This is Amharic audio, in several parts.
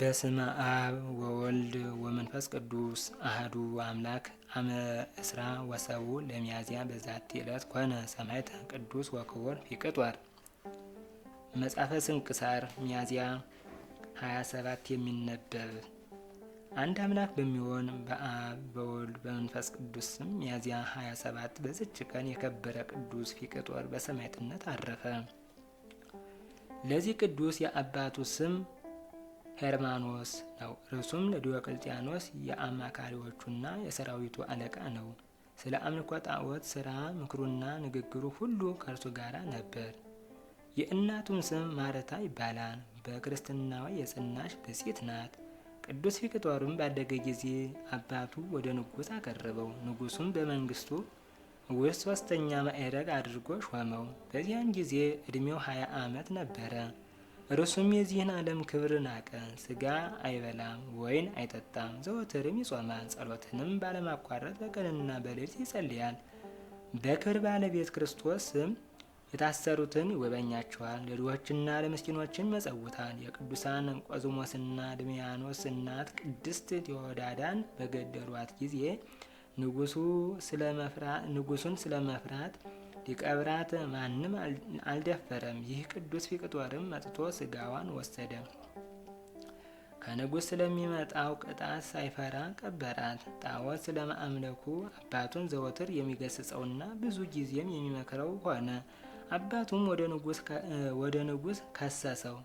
በስመ አብ ወወልድ ወመንፈስ ቅዱስ አህዱ አምላክ አመ እስራ ወሰቡ ለሚያዝያ በዛቲ ዕለት ኮነ ሰማዕተ ቅዱስ ወክቡር ፊቅጦር። መጽሐፈ ስንክሳር ሚያዝያ 27 የሚነበብ። አንድ አምላክ በሚሆን በአብ በወልድ በመንፈስ ቅዱስ ስም ሚያዝያ 27 በዚች ቀን የከበረ ቅዱስ ፊቅጦር በሰማዕትነት አረፈ። ለዚህ ቅዱስ የአባቱ ስም ሄርማኖስ ነው። እርሱም ለዲዮቅልጥያኖስ የአማካሪዎቹና የሰራዊቱ አለቃ ነው። ስለ አምልኮ ጣዖት ስራ ምክሩና ንግግሩ ሁሉ ከእርሱ ጋር ነበር። የእናቱም ስም ማርታ ይባላል። በክርስትናዋ የጸናች ብፅዕት ናት። ቅዱስ ፊቅጦርም ባደገ ጊዜ አባቱ ወደ ንጉሥ አቀረበው። ንጉሡም በመንግስቱ ውስጥ 3ኛ ማዕረግ አድርጎ ሾመው። በዚያን ጊዜ ዕድሜው 20 ዓመት ነበረ። እርሱም የዚህን ዓለም ክብር ናቀ። ስጋ አይበላም፣ ወይን አይጠጣም፣ ዘወትርም ይጾማል። ጸሎትንም ባለማቋረጥ በቀንና በሌሊት ይጸልያል። በክብር ባለቤት ክርስቶስ ስም የታሰሩትን ይጎበኛቸዋል፣ ለድሆችና ለምስኪኖችን ይመጸውታል። የቅዱሳን ቆዝሞስና ድሚያኖስ እናት ቅድስት ቴዎዳዳን በገደሏት ጊዜ ንጉሱን ስለመፍራት ሊቀብራት ማንም አልደፈረም። ይህ ቅዱስ ፊቅጦርም መጥቶ ስጋዋን ወሰደ። ከንጉሥ ስለሚመጣው ቅጣት ሳይፈራ ቀበራት። ጣዖት ስለማምለኩ አባቱን ዘወትር የሚገስጸውና ብዙ ጊዜም የሚመክረው ሆነ። አባቱም ወደ ንጉሥ ከሰሰው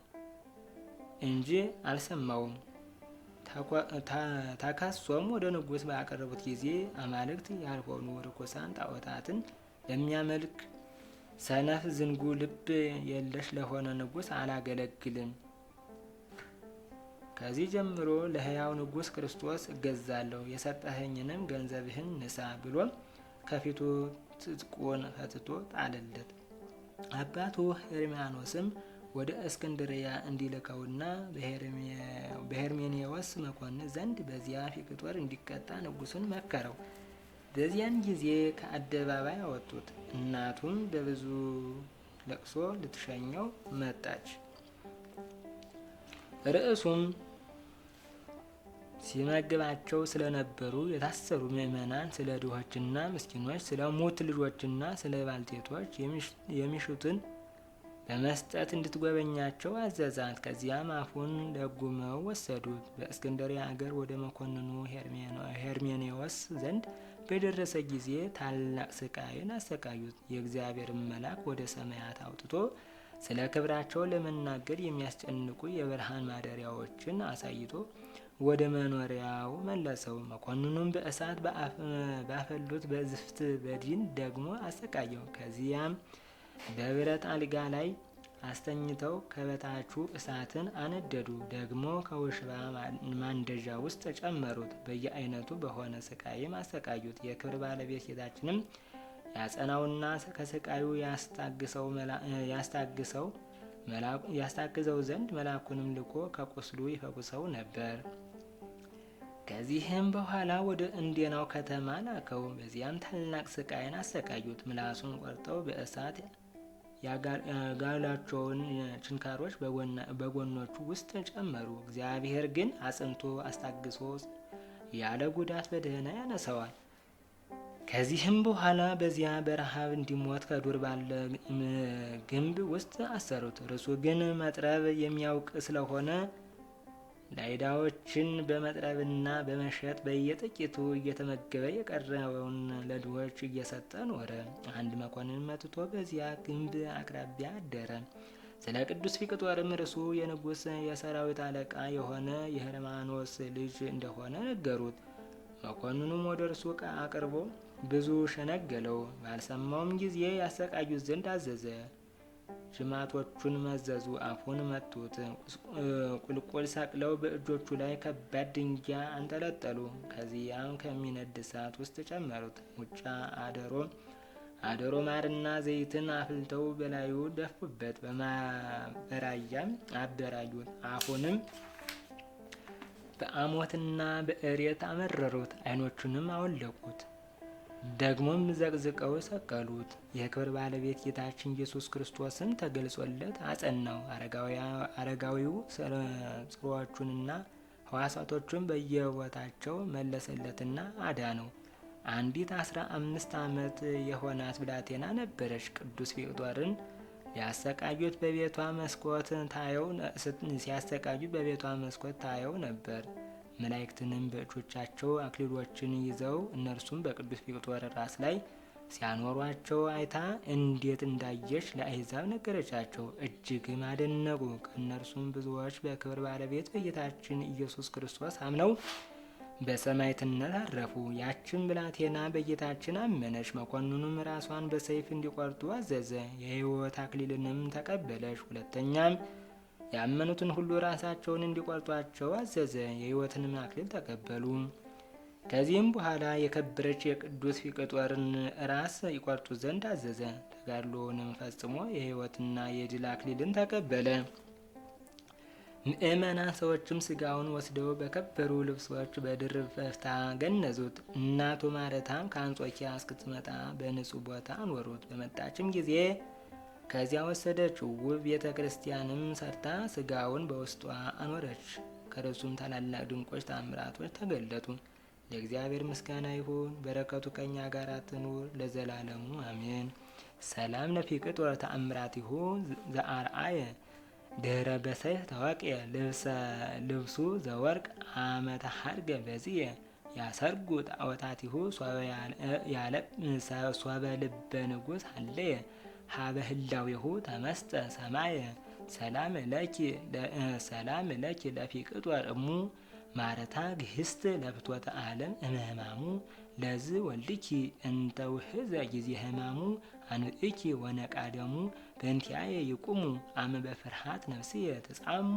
እንጂ አልሰማውም። ተከሶም ወደ ንጉሥ ባቀረቡት ጊዜ አማልክት ያልሆኑ ርኩሳን ጣዖታትን ለሚያመልክ ሰነፍ ዝንጉ ልብ የለሽ ለሆነ ንጉሥ አላገለግልም። ከዚህ ጀምሮ ለሕያው ንጉሥ ክርስቶስ እገዛለሁ፣ የሰጠኸኝንም ገንዘብህን ንሳ ብሎ ከፊቱ ትጥቁን ፈትቶ ጣለለት። አባቱ ሄርማኖስም ወደ እስክንድርያ እንዲልከውና በሄርሜኔዎስ መኮንን ዘንድ በዚያ ፊቅጦር እንዲቀጣ ንጉሡን መከረው። በዚያን ጊዜ ከአደባባይ አወጡት። እናቱም በብዙ ለቅሶ ልትሸኘው መጣች። ርዕሱም ሲመግባቸው ስለነበሩ የታሰሩ ምዕመናን፣ ስለ ድሆችና ምስኪኖች፣ ስለ ሙት ልጆችና ስለ ባልቴቶች የሚሹትን በመስጠት እንድትጎበኛቸው አዘዛት። ከዚያም አፉን ለጉመው ወሰዱት። በእስክንድርያ አገር ወደ መኮንኑ ሄርሜኔዎስ ዘንድ በደረሰ ጊዜ ታላቅ ስቃይን አሰቃዩት። የእግዚአብሔርን መልአክ ወደ ሰማያት አውጥቶ ስለ ክብራቸው ለመናገር የሚያስጨንቁ የብርሃን ማደሪያዎችን አሳይቶ ወደ መኖሪያው መለሰው። መኮንኑም በእሳት ባፈሉት በዝፍት በዲን ደግሞ አሰቃየው። ከዚያም በብረት አልጋ ላይ አስተኝተው ከበታቹ እሳትን አነደዱ። ደግሞ ከውሽባ ማንደጃ ውስጥ ጨመሩት። በየአይነቱ በሆነ ስቃይም አሰቃዩት። የክብር ባለቤት ጌታችንም ያጸናውና ከስቃዩ ያስታግዘው ዘንድ መልአኩንም ልኮ ከቁስሉ ይፈውሰው ነበር። ከዚህም በኋላ ወደ እንዴናው ከተማ ላከው። በዚያም ታላቅ ስቃይን አሰቃዩት። ምላሱን ቆርጠው በእሳት ያጋሏቸውን ችንካሮች በጎኖቹ ውስጥ ጨመሩ። እግዚአብሔር ግን አጽንቶ አስታግሶ ያለ ጉዳት በደህና ያነሰዋል። ከዚህም በኋላ በዚያ በረሃብ እንዲሞት ከዱር ባለ ግንብ ውስጥ አሰሩት። እርሱ ግን መጥረብ የሚያውቅ ስለሆነ ዳይዳዎችን በመጥረብና በመሸጥ በየጥቂቱ እየተመገበ የቀረበውን ለድሆች እየሰጠ ኖረ። አንድ መኮንን መጥቶ በዚያ ግንብ አቅራቢያ አደረ። ስለ ቅዱስ ፊቅጦርም እርሱ የንጉሥ የሰራዊት አለቃ የሆነ የሄርማኖስ ልጅ እንደሆነ ነገሩት። መኮንኑም ወደ እርሱ አቅርቦ ብዙ ሸነገለው። ባልሰማውም ጊዜ ያሰቃዩት ዘንድ አዘዘ። ጅማቶቹን መዘዙ፣ አፉን መቱት። ቁልቁል ሰቅለው በእጆቹ ላይ ከባድ ድንጋይ አንጠለጠሉ። ከዚያም ከሚነድ እሳት ውስጥ ጨመሩት። ሙጫ አደሮ ማርና ዘይትን አፍልተው በላዩ ደፉበት። በማበራያም አበራዩት። አፉንም በአሞትና በእሬት አመረሩት። ዓይኖቹንም አወለቁት። ደግሞም ዘቅዝቀው ሰቀሉት። የክብር ባለቤት ጌታችን ኢየሱስ ክርስቶስም ተገልጾለት አጸናው። አረጋዊው ጽሮዎቹንና ሕዋሳቶቹን በየቦታቸው መለሰለትና አዳነው። አንዲት 15 ዓመት የሆናት ብላቴና ነበረች። ቅዱስ ፊቅጦርን ሲያሰቃዩት በቤቷ መስኮት ታየው ነበር። መላእክትንም በእጆቻቸው አክሊሎችን ይዘው እነርሱም በቅዱስ ፊቅጦር ራስ ላይ ሲያኖሯቸው አይታ እንዴት እንዳየች ለአሕዛብ ነገረቻቸው። እጅግም አደነቁ። ከእነርሱም ብዙዎች በክብር ባለቤት በጌታችን ኢየሱስ ክርስቶስ አምነው በሰማዕትነት አረፉ። ያችን ብላቴና በጌታችን አመነች። መኮንኑም ራሷን በሰይፍ እንዲቆርጡ አዘዘ። የሕይወት አክሊልንም ተቀበለች። ሁለተኛም ያመኑትን ሁሉ ራሳቸውን እንዲቆርጧቸው አዘዘ። የሕይወትንም አክሊል ተቀበሉ። ከዚህም በኋላ የከበረች የቅዱስ ፊቅጦርን ራስ ይቆርጡ ዘንድ አዘዘ። ተጋድሎውንም ፈጽሞ የሕይወትና የድል አክሊልን ተቀበለ። ምእመናን ሰዎችም ስጋውን ወስደው በከበሩ ልብሶች በድርብ በፍታ ገነዙት። እናቱ ማረታም ከአንጾኪያ እስክትመጣ በንጹሕ ቦታ አኖሩት። በመጣችም ጊዜ ከዚያ ወሰደችው። ውብ ቤተ ክርስቲያንም ሰርታ ስጋውን በውስጧ አኖረች። ከርሱም ታላላቅ ድንቆች ተአምራቶች ተገለጡ። ለእግዚአብሔር ምስጋና ይሁን፣ በረከቱ ከኛ ጋር ትኑር ለዘላለሙ አሜን። ሰላም ለፊቅጦር ተአምራቲሁ ዘአርአየ ድህረ በሰይፍ ተወቅየ ልብሱ ዘወርቅ አመተ ሀርገ በዝየ ያሰርጉ ጣዖታቲሁ ሶበ ልበ ንጉሥ አለየ ሀበ ህላዊሁ ተመስጠ ሰማየ። ሰላም ለኪ ለፊቅጦር እሙ ማረታ ግህስት ለፍትወተ ዓለም እምህማሙ ለዝ ወልድኪ እንተ ውህዘ ጊዜ ህማሙ አንብእኪ ወነቃደሙ በእንቲአየ ይቁሙ አመ በፍርሃት ነፍስየ ተጻሙ።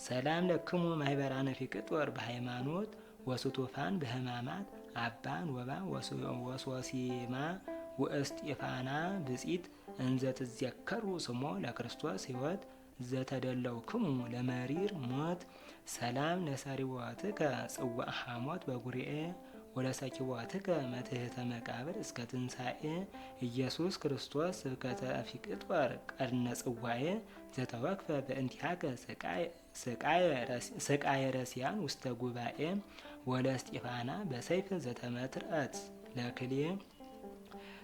ሰላም ለክሙ ማህበራነ ፊቅጦር በሃይማኖት ወስቱፋን በህማማት አባን ወባ ወሶሲማ ወእስጢፋና ብጺት እንዘ ትዘከሩ ስሞ ለክርስቶስ ሕይወት ዘተደለውክሙ ለመሪር ሞት። ሰላም ለሰሪወትከ ጽዋዕ ሐሞት በጉርኤ ወለሰኪወትከ መትሕተ መቃብር እስከ ትንሣኤ ኢየሱስ ክርስቶስ ስብከተ ፊቅጦር ቀርነ ጽዋኤ ዘተወክፈ በእንቲአከ ስቃየ ረሲያን ውስተ ጉባኤ ወለእስጢፋና በሰይፍ ዘተመትረት ለክሌ።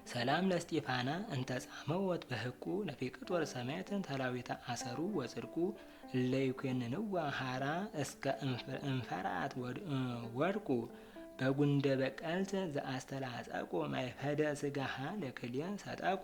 ሰላም ለእስጢፋና እንተ ጻመወት በህቁ ለፊቅጦር ሰማዕትን ተላዊተ አሰሩ ወጽድቁ እለ ይኮንንዋ ሀራ እስከ እንፈራት ወድቁ በጉንደ በቀልት ዘአስተላጸቁ ማይፈደ ስጋሃ ለክልየ ሰጠቁ።